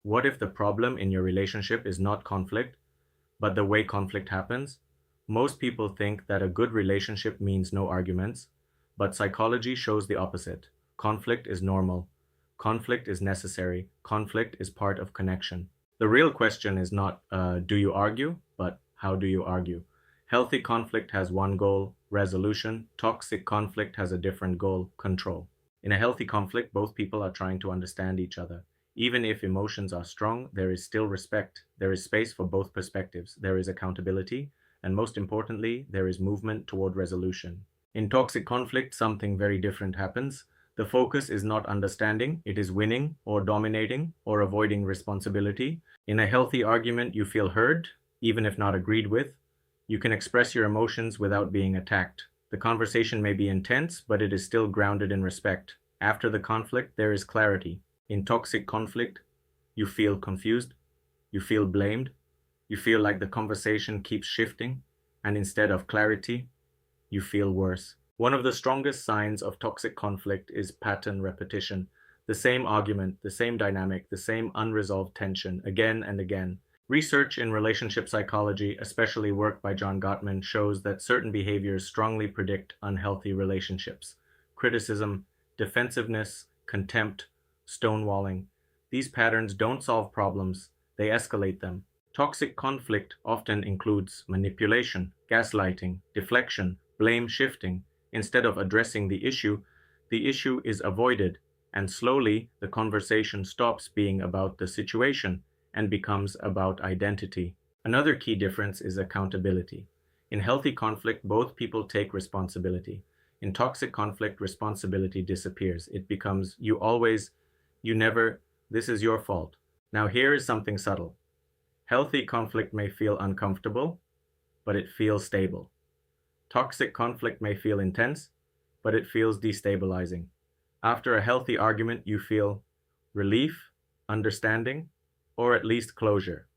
What if the problem in your relationship is not conflict, but the way conflict happens? Most people think that a good relationship means no arguments, but psychology shows the opposite. Conflict is normal. Conflict is necessary. Conflict is part of connection. The real question is not do you argue, but how do you argue? Healthy conflict has one goal, resolution. Toxic conflict has a different goal, control. In a healthy conflict, both people are trying to understand each other. Even if emotions are strong, there is still respect. There is space for both perspectives. There is accountability. And most importantly, there is movement toward resolution. In toxic conflict, something very different happens. The focus is not understanding, it is winning or dominating or avoiding responsibility. In a healthy argument, you feel heard, even if not agreed with. You can express your emotions without being attacked. The conversation may be intense, but it is still grounded in respect. After the conflict, there is clarity. In toxic conflict, you feel confused, you feel blamed, you feel like the conversation keeps shifting, and instead of clarity, you feel worse. One of the strongest signs of toxic conflict is pattern repetition. The same argument, the same dynamic, the same unresolved tension, again and again. Research in relationship psychology, especially work by John Gottman, shows that certain behaviors strongly predict unhealthy relationships. Criticism, defensiveness, contempt, stonewalling. These patterns don't solve problems, they escalate them. Toxic conflict often includes manipulation, gaslighting, deflection, blame shifting. Instead of addressing the issue is avoided, and slowly the conversation stops being about the situation and becomes about identity. Another key difference is accountability. In healthy conflict, both people take responsibility. In toxic conflict, responsibility disappears. It becomes you always, you never, this is your fault. Now here is something subtle. Healthy conflict may feel uncomfortable, but it feels stable. Toxic conflict may feel intense, but it feels destabilizing. After a healthy argument, you feel relief, understanding, or at least closure.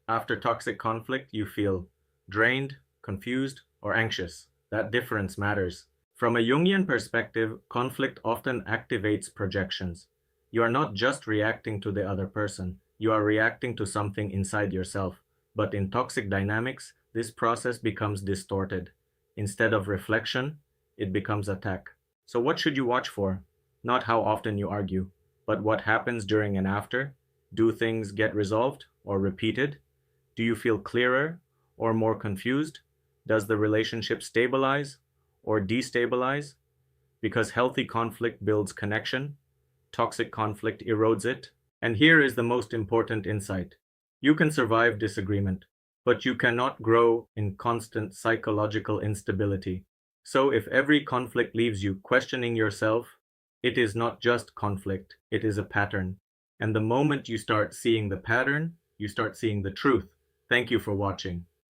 After toxic conflict, you feel drained, confused, or anxious. That difference matters. From a Jungian perspective, conflict often activates projections. You are not just reacting to the other person, you are reacting to something inside yourself. But in toxic dynamics, this process becomes distorted. Instead of reflection, it becomes attack. So what should you watch for? Not how often you argue, but what happens during and after. Do things get resolved or repeated? Do you feel clearer or more confused? Does the relationship stabilize or destabilize? Because healthy conflict builds connection, toxic conflict erodes it. And here is the most important insight. You can survive disagreement, but you cannot grow in constant psychological instability. So if every conflict leaves you questioning yourself, it is not just conflict, it is a pattern. And the moment you start seeing the pattern, you start seeing the truth. Thank you for watching.